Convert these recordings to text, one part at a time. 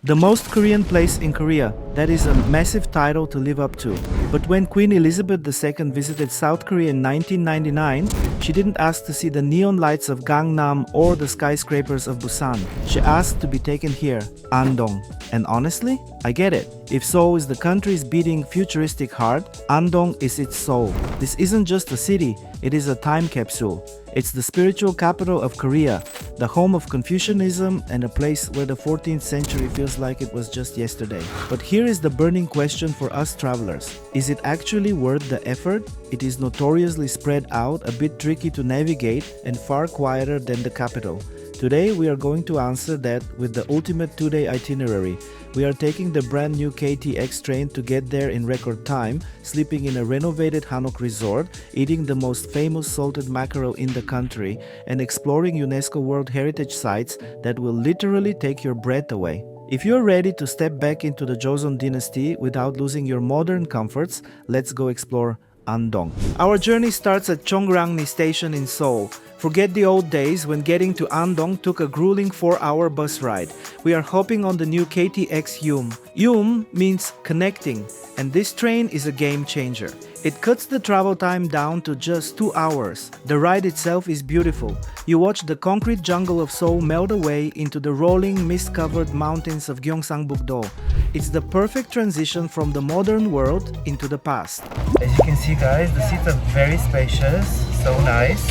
The most Korean place in Korea. That is a massive title to live up to. But when Queen Elizabeth II visited South Korea in 1999, she didn't ask to see the neon lights of Gangnam or the skyscrapers of Busan. She asked to be taken here, Andong. And honestly, I get it. If Seoul is the country's beating futuristic heart, Andong is its soul. This isn't just a city, it is a time capsule. It's the spiritual capital of Korea, the home of Confucianism and a place where the 14th century feels like it was just yesterday. But here is the burning question for us travelers. Is it actually worth the effort? It is notoriously spread out, a bit tricky to navigate, and far quieter than the capital. Today we are going to answer that with the ultimate 2-day itinerary. We are taking the brand new KTX train to get there in record time, sleeping in a renovated Hanok resort, eating the most famous salted mackerel in the country, and exploring UNESCO World Heritage sites that will literally take your breath away. If you're ready to step back into the Joseon dynasty without losing your modern comforts, let's go explore Andong. Our journey starts at Cheongnyangni Station in Seoul. Forget the old days when getting to Andong took a grueling 4-hour bus ride. We are hopping on the new KTX-Eum. Eum means connecting, and this train is a game changer. It cuts the travel time down to just 2 hours. The ride itself is beautiful. You watch the concrete jungle of Seoul melt away into the rolling, mist-covered mountains of Gyeongsangbuk-do. It's the perfect transition from the modern world into the past. As you can see, guys, the seats are very spacious, so nice.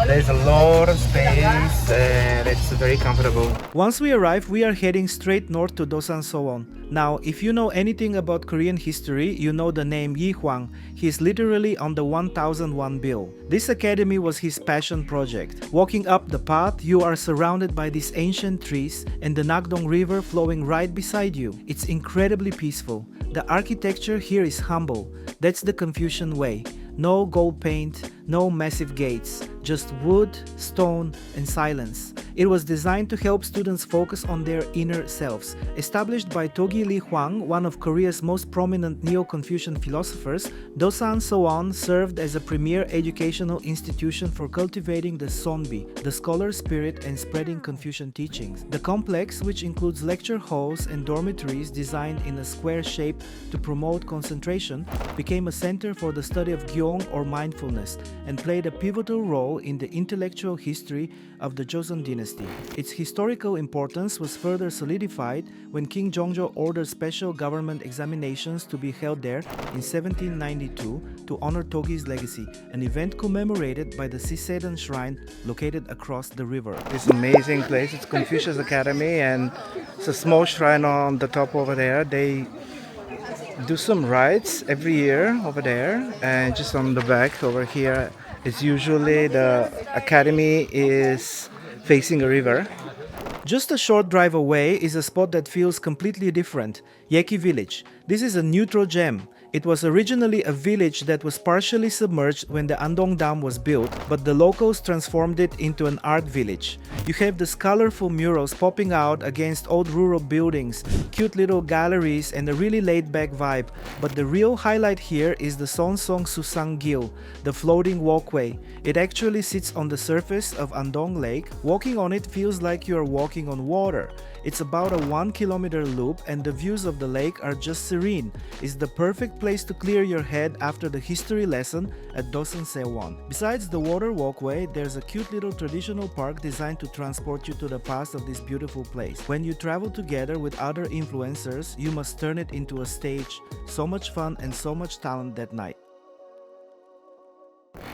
There's a lot of space and it's very comfortable. Once we arrive, we are heading straight north to Dosan, Seowon. Now, if you know anything about Korean history, you know the name Yi Hwang. He is literally on the 1001 bill. This academy was his passion project. Walking up the path, you are surrounded by these ancient trees and the Nakdong River flowing right beside you. It's incredibly peaceful. The architecture here is humble. That's the Confucian way. No gold paint, no massive gates, just wood, stone, and silence. It was designed to help students focus on their inner selves. Established by Togi Lee Hwang, one of Korea's most prominent Neo-Confucian philosophers, Dosan Seowon served as a premier educational institution for cultivating the Sonbi, the scholar spirit, and spreading Confucian teachings. The complex, which includes lecture halls and dormitories designed in a square shape to promote concentration, became a center for the study of Gyeong or mindfulness and played a pivotal role in the intellectual history of the Joseon dynasty. Its historical importance was further solidified when King Jongjo ordered special government examinations to be held there in 1792 to honor Togi's legacy, an event commemorated by the Sisedan Shrine located across the river. This amazing place, it's Confucius Academy, and it's a small shrine on the top over there. They do some rides every year over there, and just on the back over here is usually the academy is facing a river. Just a short drive away is a spot that feels completely different, Yeki Village. This is a neutral gem. It was originally a village that was partially submerged when the Andong Dam was built, but the locals transformed it into an art village. You have these colorful murals popping out against old rural buildings, cute little galleries, and a really laid-back vibe. But the real highlight here is the Sonsong Susang Gil, the floating walkway. It actually sits on the surface of Andong Lake. Walking on it feels like you are walking on water. It's about a 1-kilometer loop, and the views of the lake are just serene. It's the perfect place to clear your head after the history lesson at Dosan Seowon. Besides the water walkway, there's a cute little traditional park designed to transport you to the past of this beautiful place. When you travel together with other influencers, you must turn it into a stage. So much fun and so much talent that night.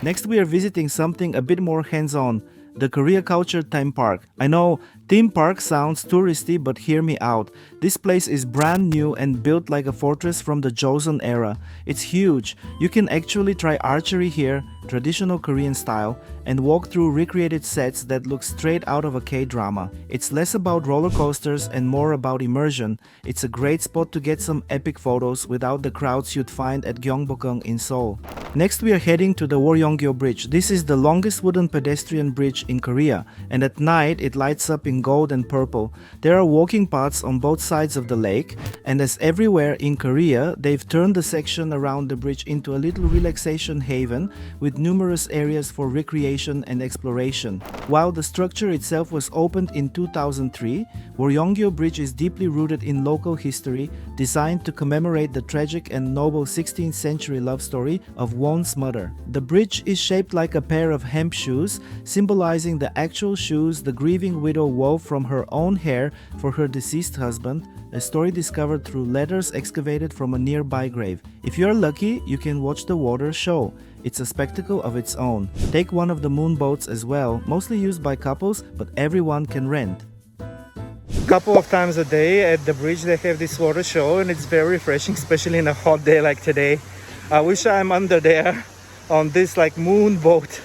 Next, we are visiting something a bit more hands-on, the Korea Culture Theme Park. I know theme park sounds touristy, but hear me out. This place is brand new and built like a fortress from the Joseon-era. It's huge. You can actually try archery here, traditional Korean style, and walk through recreated sets that look straight out of a K-drama. It's less about roller coasters and more about immersion. It's a great spot to get some epic photos without the crowds you'd find at Gyeongbokgung in Seoul. Next we are heading to the Woryongyo Bridge. This is the longest wooden pedestrian bridge in Korea, and at night it lights up in gold and purple. There are walking paths on both sides of the lake, and as everywhere in Korea, they've turned the section around the bridge into a little relaxation haven with numerous areas for recreation and exploration. While the structure itself was opened in 2003, Woryongyo Bridge is deeply rooted in local history, designed to commemorate the tragic and noble 16th century love story of Won's mother. The bridge is shaped like a pair of hemp shoes, symbolizing the actual shoes the grieving widow wove from her own hair for her deceased husband, a story discovered through letters excavated from a nearby grave. If you're lucky, you can watch the water show. It's a spectacle of its own. Take one of the moon boats as well, mostly used by couples, but everyone can rent. Couple of times a day at the bridge they have this water show, and it's very refreshing, especially in a hot day like today. I wish I'm under there on this like moon boat.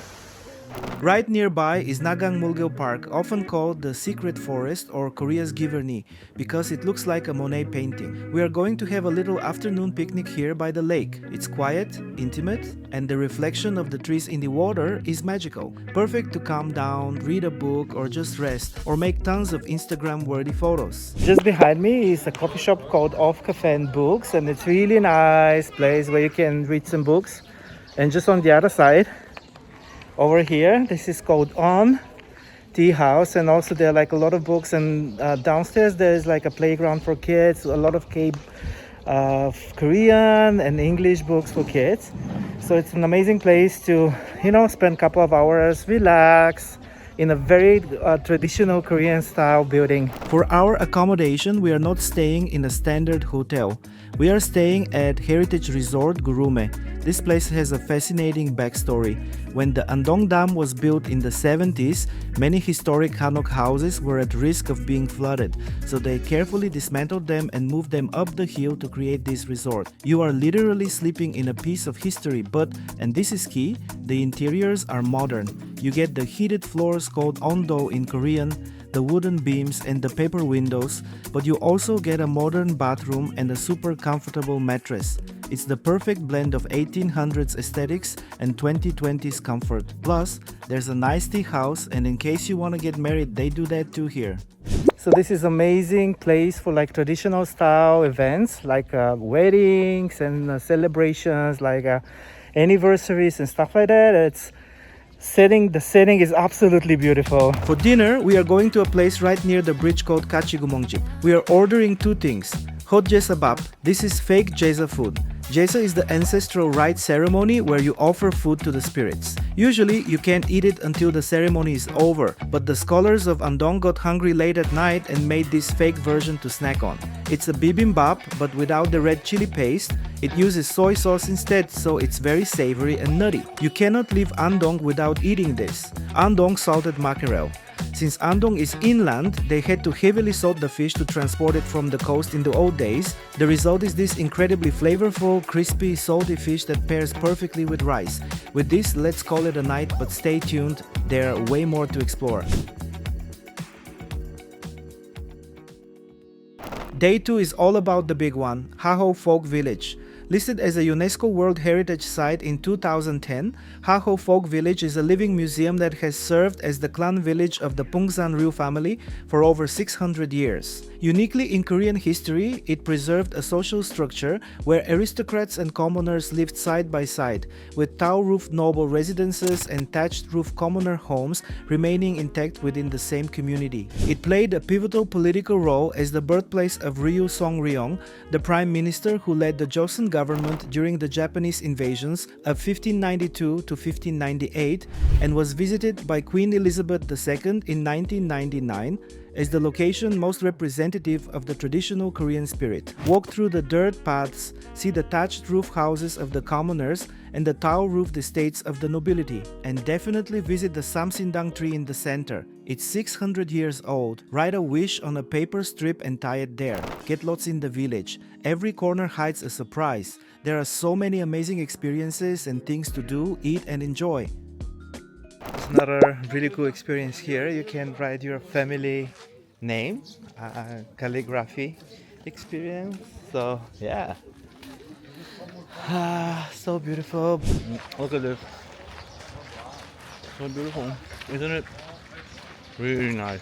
Right nearby is Nagang Park, often called the Secret Forest or Korea's Giverny, because it looks like a Monet painting. We are going to have a little afternoon picnic here by the lake. It's quiet, intimate, and the reflection of the trees in the water is magical. Perfect to calm down, read a book, or just rest, or make tons of Instagram-worthy photos. Just behind me is a coffee shop called Off Cafe and Books, and it's really nice place where you can read some books. And just on the other side, over here, this is called On Tea House, and also there are like a lot of books, and downstairs there's like a playground for kids, a lot of Korean and English books for kids. So it's an amazing place to, spend a couple of hours, relax, in a very traditional Korean style building. For our accommodation, we are not staying in a standard hotel. We are staying at Heritage Resort Gurume. This place has a fascinating backstory. When the Andong Dam was built in the 70s, many historic hanok houses were at risk of being flooded, so they carefully dismantled them and moved them up the hill to create this resort. You are literally sleeping in a piece of history, but, and this is key, the interiors are modern. You get the heated floors called ondo in Korean, the wooden beams and the paper windows, but you also get a modern bathroom and a super comfortable mattress. It's the perfect blend of 1800s aesthetics and 2020s comfort. Plus, there's a nice tea house, and in case you want to get married, they do that too here. So this is amazing place for like traditional style events, like weddings and celebrations, like anniversaries and stuff like that. The setting is absolutely beautiful. For dinner, we are going to a place right near the bridge called Kachigumongjip. We are ordering two things. Hot Jesabap, this is fake Jesa food. Jesa is the ancestral rite ceremony where you offer food to the spirits. Usually, you can't eat it until the ceremony is over, but the scholars of Andong got hungry late at night and made this fake version to snack on. It's a bibimbap, but without the red chili paste. It uses soy sauce instead, so it's very savory and nutty. You cannot leave Andong without eating this. Andong salted mackerel. Since Andong is inland, they had to heavily salt the fish to transport it from the coast in the old days. The result is this incredibly flavorful, crispy, salty fish that pairs perfectly with rice. With this, let's call it a night, but stay tuned, there are way more to explore. Day 2 is all about the big one, Hahoe Folk Village. Listed as a UNESCO World Heritage Site in 2010, Hahoe Folk Village is a living museum that has served as the clan village of the Pungsan Ryu family for over 600 years. Uniquely in Korean history, it preserved a social structure where aristocrats and commoners lived side by side, with tile-roofed noble residences and thatched-roof commoner homes remaining intact within the same community. It played a pivotal political role as the birthplace of Ryu Song-ryong, the prime minister who led the Joseon government during the Japanese invasions of 1592 to 1598 and was visited by Queen Elizabeth II in 1999 as the location most representative of the traditional Korean spirit. Walk through the dirt paths, see the thatched roof houses of the commoners and the tile-roofed estates of the nobility, and definitely visit the Samsindang tree in the center. It's 600 years old. Write a wish on a paper strip and tie it there. Get lost in the village. Every corner hides a surprise. There are so many amazing experiences and things to do, eat and enjoy. It's another really cool experience here. You can write your family name, calligraphy experience. So yeah, Ah, so beautiful. Look at this. So beautiful. Isn't it? Really nice.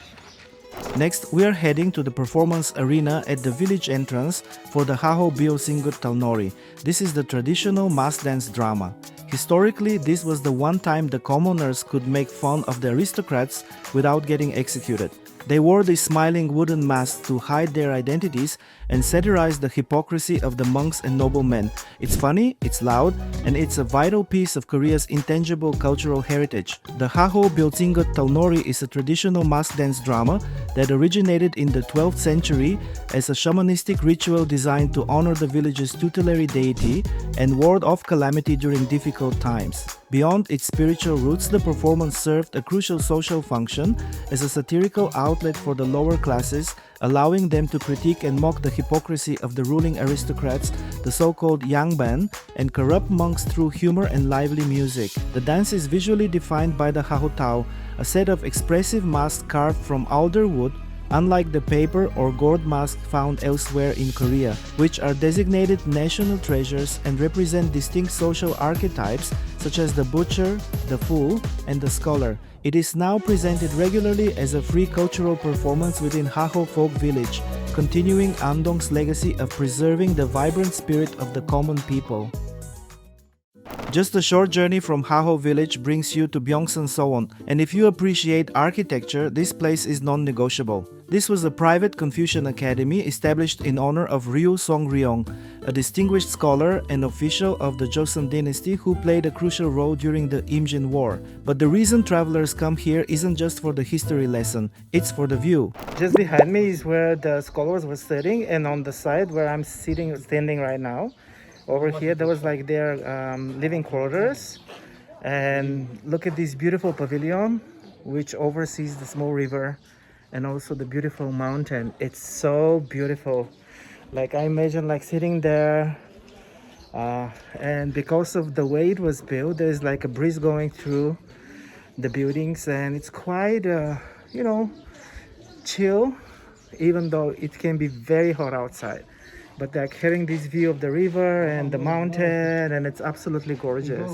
Next, we are heading to the performance arena at the village entrance for the Hahoe Talnori. This is the traditional mask dance drama. Historically, this was the one time the commoners could make fun of the aristocrats without getting executed. They wore these smiling wooden masks to hide their identities and satirize the hypocrisy of the monks and noblemen. It's funny, it's loud, and it's a vital piece of Korea's intangible cultural heritage. The Hahoe Talnori is a traditional mask dance drama that originated in the 12th century as a shamanistic ritual designed to honor the village's tutelary deity and ward off calamity during difficult times. Beyond its spiritual roots, the performance served a crucial social function as a satirical outlet for the lower classes, allowing them to critique and mock the hypocrisy of the ruling aristocrats, the so-called yangban, and corrupt monks through humor and lively music. The dance is visually defined by the hahotao, a set of expressive masks carved from alder wood, unlike the paper or gourd masks found elsewhere in Korea, which are designated national treasures and represent distinct social archetypes such as the butcher, the fool, and the scholar. It is now presented regularly as a free cultural performance within Hahoe Folk Village, continuing Andong's legacy of preserving the vibrant spirit of the common people. Just a short journey from Hahoe village brings you to Byeongsan, Seowon, and if you appreciate architecture, this place is non-negotiable. This was a private Confucian academy established in honor of Ryu Song-ryong, a distinguished scholar and official of the Joseon dynasty who played a crucial role during the Imjin War. But the reason travelers come here isn't just for the history lesson, it's for the view. Just behind me is where the scholars were studying, and on the side where I'm standing right now, over here there was like their living quarters. And look at this beautiful pavilion which oversees the small river and also the beautiful mountain. It's so beautiful. Like I imagine like sitting there, and because of the way it was built, there's like a breeze going through the buildings, and it's quite chill, even though it can be very hot outside. But like having this view of the river and the mountain, and it's absolutely gorgeous.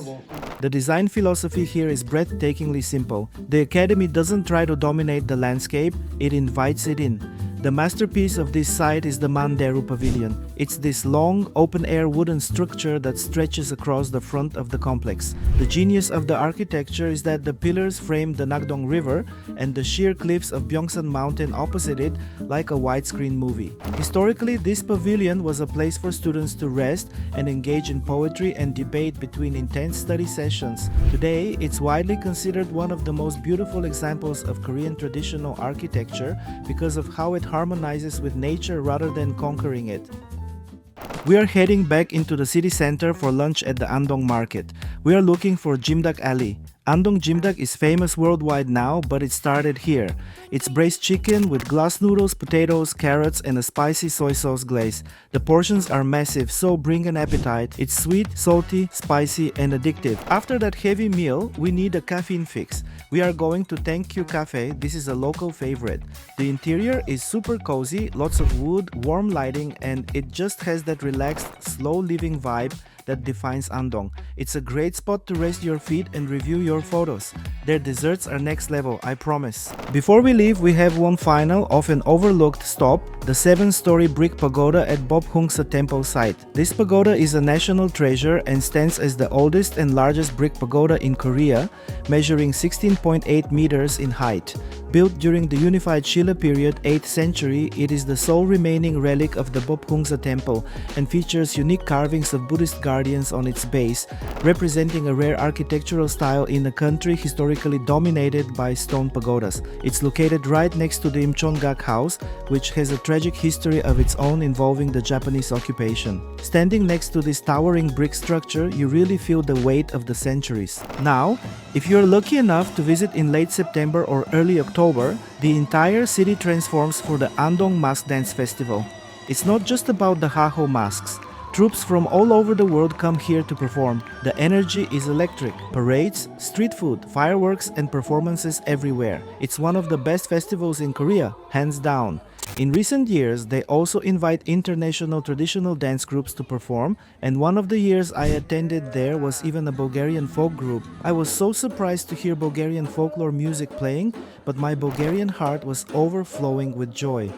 The design philosophy here is breathtakingly simple. The academy doesn't try to dominate the landscape, it invites it in. The masterpiece of this site is the Mandaeru Pavilion. It's this long, open-air wooden structure that stretches across the front of the complex. The genius of the architecture is that the pillars frame the Nakdong River and the sheer cliffs of Byeongsan Mountain opposite it like a widescreen movie. Historically, this pavilion was a place for students to rest and engage in poetry and debate between intense study sessions. Today, it's widely considered one of the most beautiful examples of Korean traditional architecture because of how it harmonizes with nature rather than conquering it. We are heading back into the city center for lunch at the Andong Market. We are looking for Jimdak Alley. Andong Jimdak is famous worldwide now, but it started here. It's braised chicken with glass noodles, potatoes, carrots, and a spicy soy sauce glaze. The portions are massive, so bring an appetite. It's sweet, salty, spicy, and addictive. After that heavy meal, we need a caffeine fix. We are going to Thank You Cafe. This is a local favorite. The interior is super cozy, lots of wood, warm lighting, and it just has that relaxed, slow living vibe that defines Andong. It's a great spot to rest your feet and review your photos. Their desserts are next level, I promise. Before we leave, we have one final, often overlooked stop, the 7-story brick pagoda at Byeongsan temple site. This pagoda is a national treasure and stands as the oldest and largest brick pagoda in Korea, measuring 16.8 meters in height. Built during the unified Shilla period, 8th century, it is the sole remaining relic of the Byeongsan temple and features unique carvings of Buddhist guardians on its base, representing a rare architectural style in a country historically dominated by stone pagodas. It's located right next to the Imcheongak House, which has a tragic history of its own involving the Japanese occupation. Standing next to this towering brick structure, you really feel the weight of the centuries. Now, if you're lucky enough to visit in late September or early October, the entire city transforms for the Andong Mask Dance Festival. It's not just about the Hahoe masks. Troops from all over the world come here to perform. The energy is electric. Parades, street food, fireworks, and performances everywhere. It's one of the best festivals in Korea, hands down. In recent years, they also invite international traditional dance groups to perform, and one of the years I attended there was even a Bulgarian folk group. I was so surprised to hear Bulgarian folklore music playing, but my Bulgarian heart was overflowing with joy.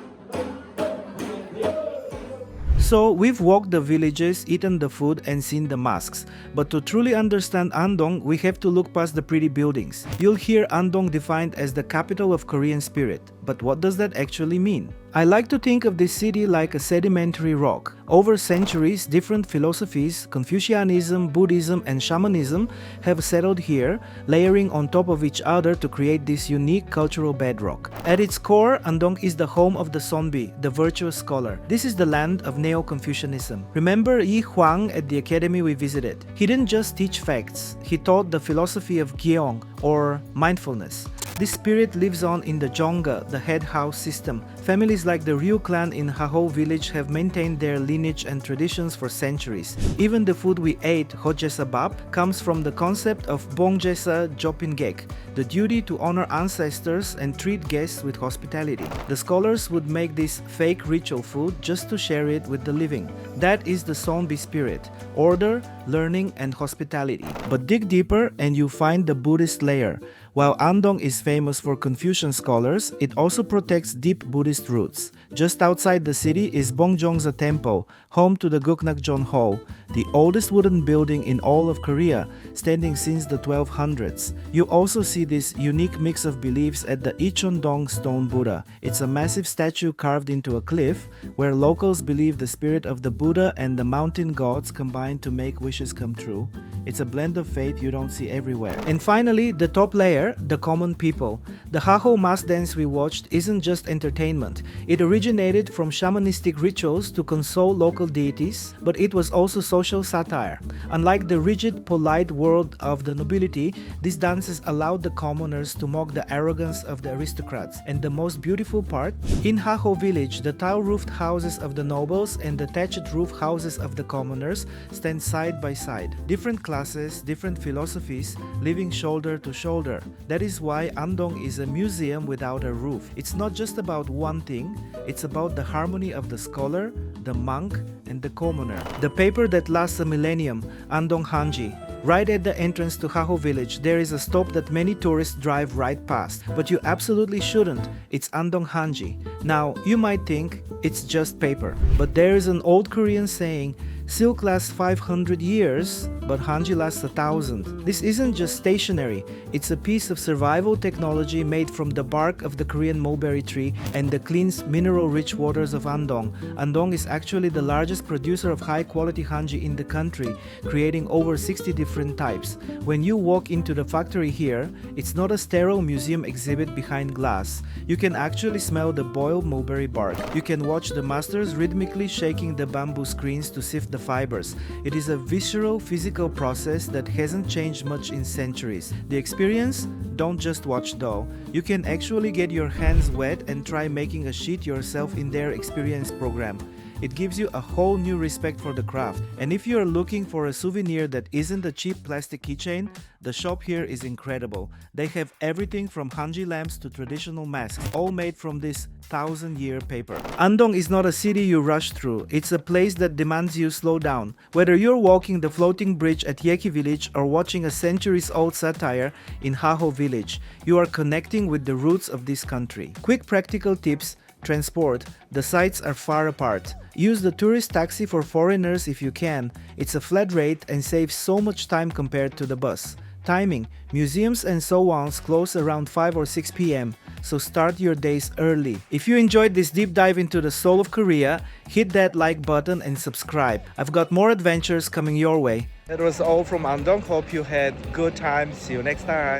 So, we've walked the villages, eaten the food, and seen the masks. But to truly understand Andong, we have to look past the pretty buildings. You'll hear Andong defined as the capital of Korean spirit. But what does that actually mean? I like to think of this city like a sedimentary rock. Over centuries, different philosophies, Confucianism, Buddhism, and Shamanism have settled here, layering on top of each other to create this unique cultural bedrock. At its core, Andong is the home of the Sonbi, the virtuous scholar. This is the land of Neo-Confucianism. Remember Yi Huang at the academy we visited? He didn't just teach facts, he taught the philosophy of Gyeong, or mindfulness. This spirit lives on in the Jongga, the head house system. Families like the Ryu clan in Hahoe village have maintained their lineage and traditions for centuries. Even the food we ate, hojjesabap, comes from the concept of bongjesa jopingek, the duty to honor ancestors and treat guests with hospitality. The scholars would make this fake ritual food just to share it with the living. That is the Sonbi spirit: order, learning, and hospitality. But dig deeper and you find the Buddhist layer. While Andong is famous for Confucian scholars, it also protects deep Buddhist roots. Just outside the city is Bongjongsa Temple, home to the Guknakjon Hall, the oldest wooden building in all of Korea, standing since the 1200s. You also see this unique mix of beliefs at the Icheondong Stone Buddha. It's a massive statue carved into a cliff, where locals believe the spirit of the Buddha and the mountain gods combine to make wishes come true. It's a blend of faith you don't see everywhere. And finally, the top layer, the common people. The Hahoe Mask Dance we watched isn't just entertainment. It originated from shamanistic rituals to console local deities, but it was also social satire. Unlike the rigid, polite world of the nobility, these dances allowed the commoners to mock the arrogance of the aristocrats. And the most beautiful part, in Hahoe village, the tile-roofed houses of the nobles and the thatched-roof houses of the commoners stand side by side. Different classes, different philosophies, living shoulder to shoulder. That is why Andong is a museum without a roof. It's not just about one thing, it's about the harmony of the scholar, the monk, and the commoner. The paper that lasts a millennium, Andong Hanji. Right at the entrance to Hahoe village, there is a stop that many tourists drive right past, but you absolutely shouldn't. It's Andong Hanji. Now, you might think it's just paper, but there is an old Korean saying, "Silk lasts 500 years, but Hanji lasts 1,000. This isn't just stationery, it's a piece of survival technology made from the bark of the Korean mulberry tree and the clean, mineral-rich waters of Andong. Andong is actually the largest producer of high-quality Hanji in the country, creating over 60 different types. When you walk into the factory here, it's not a sterile museum exhibit behind glass. You can actually smell the boiled mulberry bark. You can watch the masters rhythmically shaking the bamboo screens to sift the fibers. It is a visceral, physical process that hasn't changed much in centuries. The experience? Don't just watch though. You can actually get your hands wet and try making a sheet yourself in their experience program. It gives you a whole new respect for the craft. And if you are looking for a souvenir that isn't a cheap plastic keychain, the shop here is incredible. They have everything from Hanji lamps to traditional masks, all made from this 1,000-year paper. Andong is not a city you rush through. It's a place that demands you slow down. Whether you're walking the floating bridge at Yeki village or watching a centuries-old satire in Hahoe village, you are connecting with the roots of this country. Quick practical tips. Transport. The sites are far apart. Use the tourist taxi for foreigners if you can. It's a flat rate and saves so much time compared to the bus. Timing. Museums and Seowons close around 5 or 6 p.m. So start your days early. If you enjoyed this deep dive into the soul of Korea, hit that like button and subscribe. I've got more adventures coming your way. That was all from Andong. Hope you had good time. See you next time.